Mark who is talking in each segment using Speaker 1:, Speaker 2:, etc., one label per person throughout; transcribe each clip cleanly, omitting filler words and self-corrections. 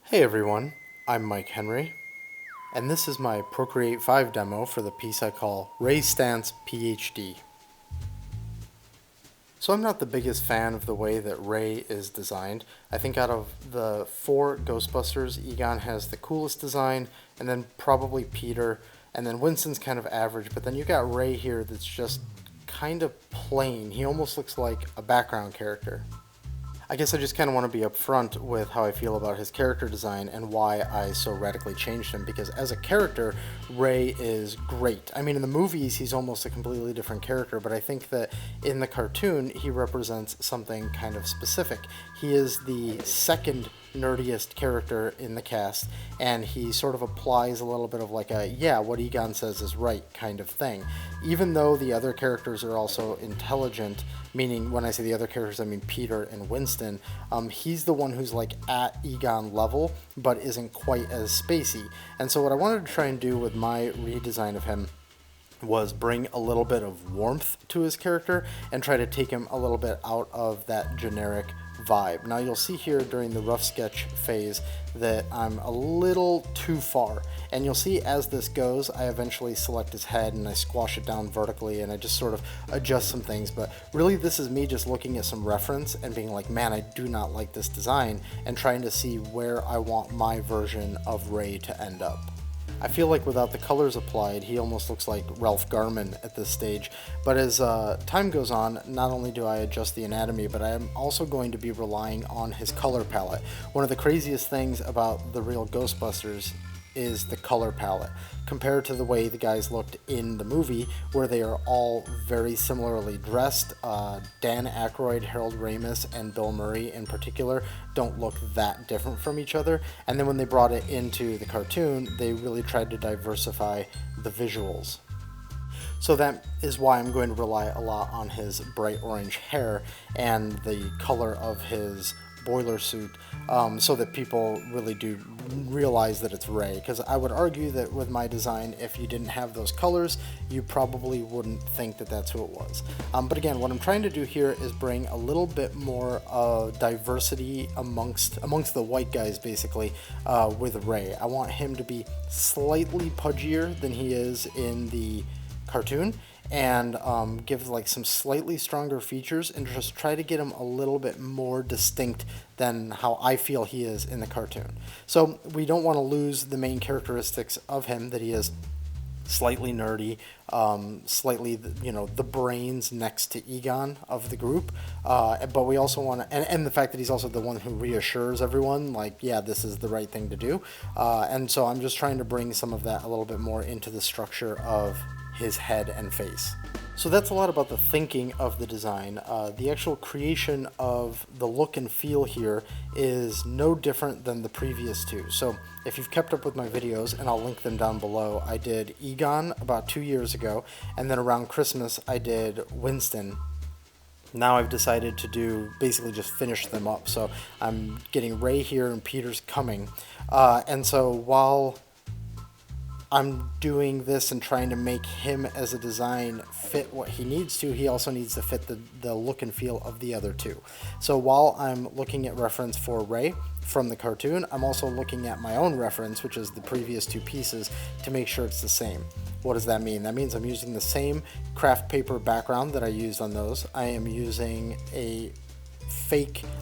Speaker 1: Hey everyone, I'm Mike Henry, and this is my Procreate 5 demo for the piece I call Stantz, PhD. So I'm not the biggest fan of the way that Ray is designed. I think out of the 4 Ghostbusters, Egon has the coolest design, and then probably Peter, and then Winston's kind of average, but then you got Ray here that's just kind of plain. He almost looks like a background character. I guess I just kind of want to be upfront with how I feel about his character design and why I so radically changed him, because as a character, Ray is great. I mean, in the movies, he's almost a completely different character, but I think that in the cartoon, he represents something kind of specific. He is the second nerdiest character in the cast, and he sort of applies a little bit of like a, yeah, what Egon says is right kind of thing. Even though the other characters are also intelligent, meaning when I say the other characters, I mean Peter and Winston, he's the one who's like at Egon level, but isn't quite as spacey. And so what I wanted to try and do with my redesign of him was bring a little bit of warmth to his character and try to take him a little bit out of that generic vibe. Now you'll see here during the rough sketch phase that I'm a little too far, and you'll see as this goes I eventually select his head and I squash it down vertically and I just sort of adjust some things, but really this is me just looking at some reference and being like, man, I do not like this design, and trying to see where I want my version of Ray to end up. I feel like without the colors applied, he almost looks like Ralph Garman at this stage, but as time goes on, not only do I adjust the anatomy, but I am also going to be relying on his color palette. One of the craziest things about the real Ghostbusters is the color palette, compared to the way the guys looked in the movie, where they are all very similarly dressed. Dan Aykroyd, Harold Ramis, and Bill Murray in particular don't look that different from each other. And then when they brought it into the cartoon, they really tried to diversify the visuals. So that is why I'm going to rely a lot on his bright orange hair and the color of his boiler suit, so that people really do realize that it's Ray. Because I would argue that with my design, if you didn't have those colors, you probably wouldn't think that that's who it was. But again, what I'm trying to do here is bring a little bit more diversity amongst the white guys, basically, with Ray. I want him to be slightly pudgier than he is in the cartoon, and give like some slightly stronger features and just try to get him a little bit more distinct than how I feel he is in the cartoon. So we don't want to lose the main characteristics of him, that he is slightly nerdy, slightly, the brains next to Egon of the group, but we also want to, and the fact that he's also the one who reassures everyone, like, yeah, this is the right thing to do, and so I'm just trying to bring some of that a little bit more into the structure of his head and face. So that's a lot about the thinking of the design. The actual creation of the look and feel here is no different than the previous two. So if you've kept up with my videos, and I'll link them down below, I did Egon about 2 years ago, and then around Christmas I did Winston. Now I've decided to do basically just finish them up. So I'm getting Ray here and Peter's coming. And so while I'm doing this and trying to make him as a design fit what he needs to, he also needs to fit the look and feel of the other two. So while I'm looking at reference for Ray from the cartoon, I'm also looking at my own reference, which is the previous 2 pieces, to make sure it's the same. What does that mean? That means I'm using the same craft paper background that I used on those. I am using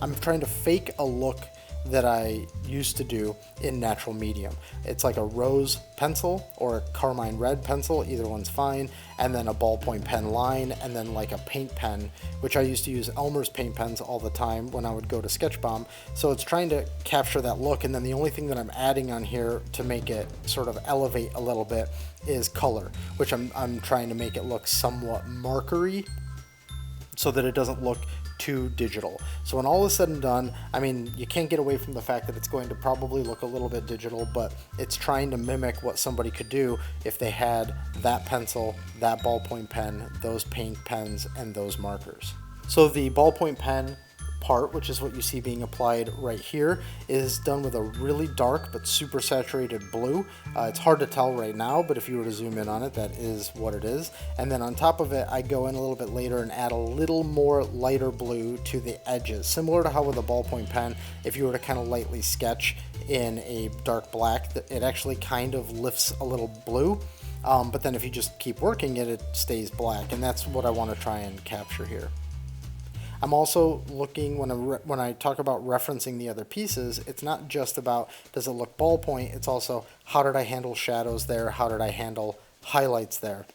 Speaker 1: I'm trying to fake a look that I used to do in natural medium. It's like a rose pencil or a carmine red pencil, either one's fine, and then a ballpoint pen line, and then like a paint pen, which I used to use Elmer's paint pens all the time when I would go to Sketch Bomb. So it's trying to capture that look, and then the only thing that I'm adding on here to make it sort of elevate a little bit is color, which I'm trying to make it look somewhat markery so that it doesn't look too digital. So when all is said and done, I mean, you can't get away from the fact that it's going to probably look a little bit digital, but it's trying to mimic what somebody could do if they had that pencil, that ballpoint pen, those paint pens, and those markers. So the ballpoint pen part, which is what you see being applied right here, is done with a really dark but super saturated blue. It's hard to tell right now, but if you were to zoom in on it, that is what it is. And then on top of it, I go in a little bit later and add a little more lighter blue to the edges, similar to how with a ballpoint pen, if you were to kind of lightly sketch in a dark black, it actually kind of lifts a little blue. But then if you just keep working it, it stays black, and that's what I want to try and capture here. I'm also looking, when I talk about referencing the other pieces, it's not just about does it look ballpoint, it's also how did I handle shadows there, how did I handle highlights there.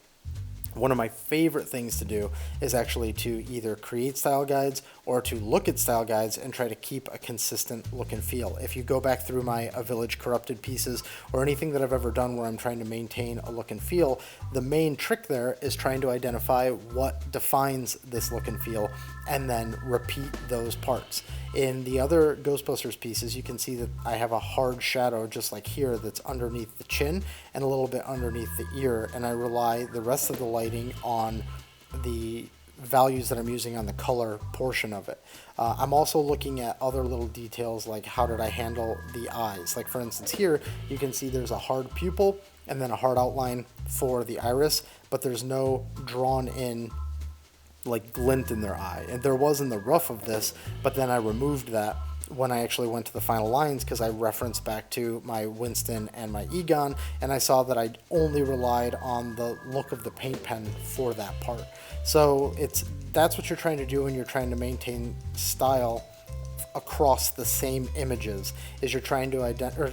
Speaker 1: One of my favorite things to do is actually to either create style guides or to look at style guides and try to keep a consistent look and feel. If you go back through my A Village Corrupted pieces or anything that I've ever done where I'm trying to maintain a look and feel, the main trick there is trying to identify what defines this look and feel and then repeat those parts. In the other Ghostbusters pieces, you can see that I have a hard shadow just like here that's underneath the chin and a little bit underneath the ear, and I rely the rest of the lighting on the values that I'm using on the color portion of it. I'm also looking at other little details like how did I handle the eyes. Like for instance here, you can see there's a hard pupil and then a hard outline for the iris, but there's no drawn in like glint in their eye. And there was in the rough of this, but then I removed that when I actually went to the final lines because I referenced back to my Winston and my Egon, and I saw that I only relied on the look of the paint pen for that part. So that's what you're trying to do when you're trying to maintain style across the same images, is you're trying to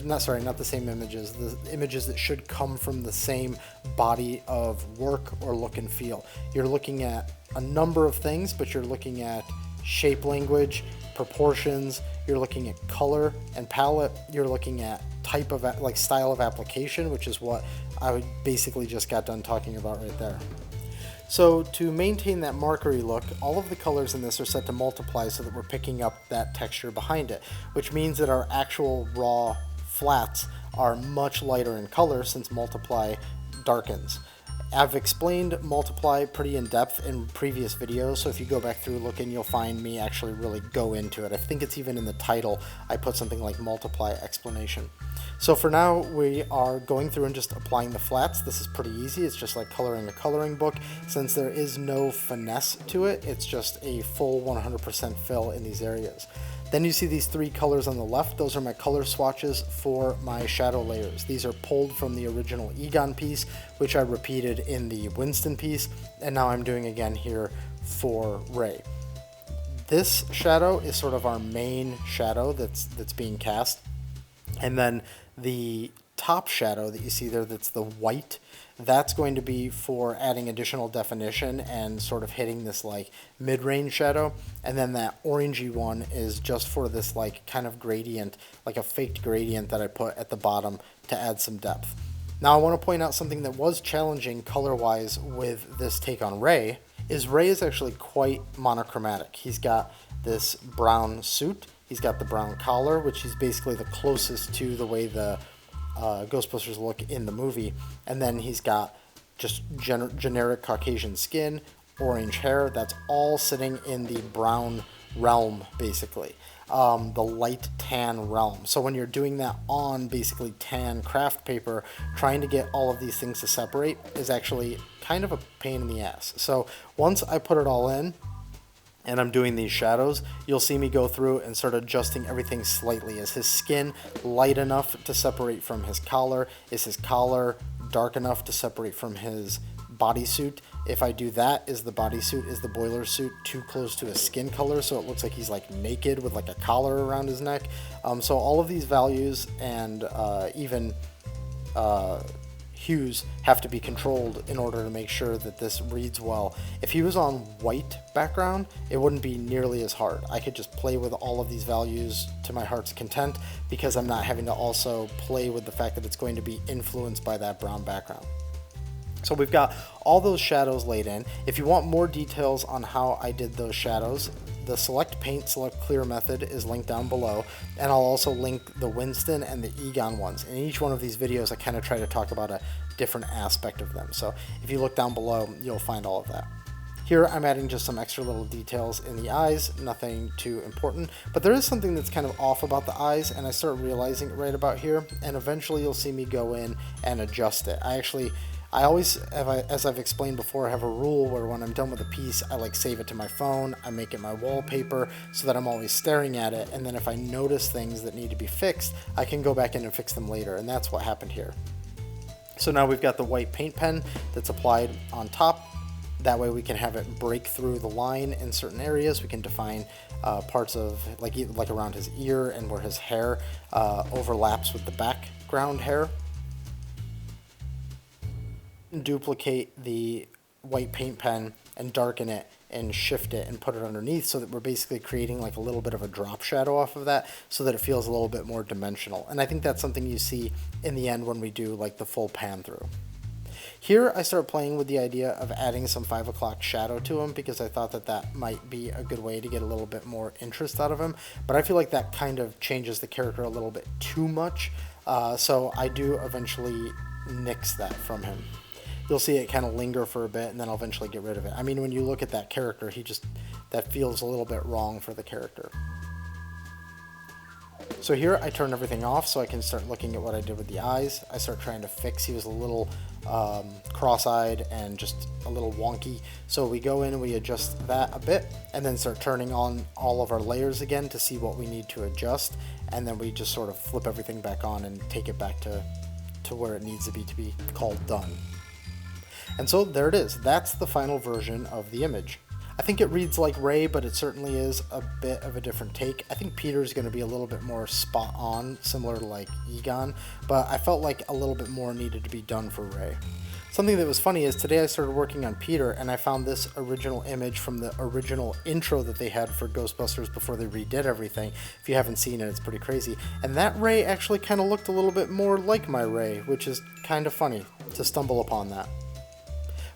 Speaker 1: not the same images, the images that should come from the same body of work or look and feel. You're looking at a number of things, but you're looking at shape language, proportions, you're looking at color and palette, you're looking at type of like style of application, which is what I basically just got done talking about right there. So to maintain that markery look, all of the colors in this are set to multiply so that we're picking up that texture behind it, which means that our actual raw flats are much lighter in color since multiply darkens. I've explained multiply pretty in depth in previous videos, so if you go back through looking, you'll find me actually really go into it. I think it's even in the title, I put something like multiply explanation. So for now, we are going through and just applying the flats. This is pretty easy. It's just like coloring a coloring book. Since there is no finesse to it, it's just a full 100% fill in these areas. Then you see these three colors on the left. Those are my color swatches for my shadow layers. These are pulled from the original Egon piece, which I repeated in the Winston piece, and now I'm doing again here for Ray. This shadow is sort of our main shadow that's being cast. And then the top shadow that you see there, that's the white, that's going to be for adding additional definition and sort of hitting this like mid-range shadow. And then that orangey one is just for this like kind of gradient, like a faked gradient that I put at the bottom to add some depth. Now I want to point out something that was challenging color-wise with this take on Ray is actually quite monochromatic. He's got this brown suit, he's got the brown collar, which is basically the closest to the way the Ghostbusters look in the movie, and then he's got just generic Caucasian skin, orange hair. That's all sitting in the brown realm, basically, the light tan realm. So when you're doing that on basically tan craft paper, trying to get all of these things to separate is actually kind of a pain in the ass. So once I put it all in and I'm doing these shadows, you'll see me go through and start adjusting everything slightly. Is his skin light enough to separate from his collar? Is his collar dark enough to separate from his bodysuit? If I do that, is the bodysuit, is the boiler suit too close to his skin color so it looks like he's like naked with like a collar around his neck? So all of these values and even hues have to be controlled in order to make sure that this reads well. If he was on white background, it wouldn't be nearly as hard. I could just play with all of these values to my heart's content because I'm not having to also play with the fact that it's going to be influenced by that brown background. So we've got all those shadows laid in. If you want more details on how I did those shadows, the Select Paint, Select Clear method is linked down below, and I'll also link the Winston and the Egon ones. In each one of these videos, I kind of try to talk about a different aspect of them. So if you look down below, you'll find all of that. Here I'm adding just some extra little details in the eyes, nothing too important, but there is something that's kind of off about the eyes, and I start realizing it right about here, and eventually you'll see me go in and adjust it. I always, as I've explained before, have a rule where when I'm done with a piece, I like save it to my phone, I make it my wallpaper so that I'm always staring at it, and then if I notice things that need to be fixed, I can go back in and fix them later, and that's what happened here. So now we've got the white paint pen that's applied on top. That way we can have it break through the line in certain areas. We can define parts of, like around his ear and where his hair overlaps with the background hair. Duplicate the white paint pen and darken it and shift it and put it underneath so that we're basically creating like a little bit of a drop shadow off of that so that it feels a little bit more dimensional. And I think that's something you see in the end when we do like the full pan through. Here I start playing with the idea of adding some 5 o'clock shadow to him because I thought that that might be a good way to get a little bit more interest out of him, but I feel like that kind of changes the character a little bit too much, so I do eventually nix that from him. You'll see it kind of linger for a bit and then I'll eventually get rid of it. I mean, when you look at that character, that feels a little bit wrong for the character. So here I turn everything off so I can start looking at what I did with the eyes. I start trying to fix, he was a little cross-eyed and just a little wonky. So we go in and we adjust that a bit and then start turning on all of our layers again to see what we need to adjust. And then we just sort of flip everything back on and take it back to where it needs to be called done. And so there it is. That's the final version of the image. I think it reads like Ray, but it certainly is a bit of a different take. I think Peter's going to be a little bit more spot on, similar to like Egon, but I felt like a little bit more needed to be done for Ray. Something that was funny is today I started working on Peter and I found this original image from the original intro that they had for Ghostbusters before they redid everything. If you haven't seen it, it's pretty crazy. And that Ray actually kind of looked a little bit more like my Ray, which is kind of funny to stumble upon that.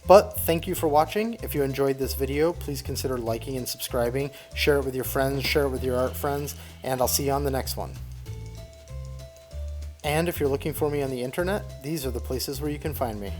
Speaker 1: But thank you for watching. If you enjoyed this video, please consider liking and subscribing, share it with your friends, share it with your art friends, and I'll see you on the next one. And if you're looking for me on the internet, these are the places where you can find me.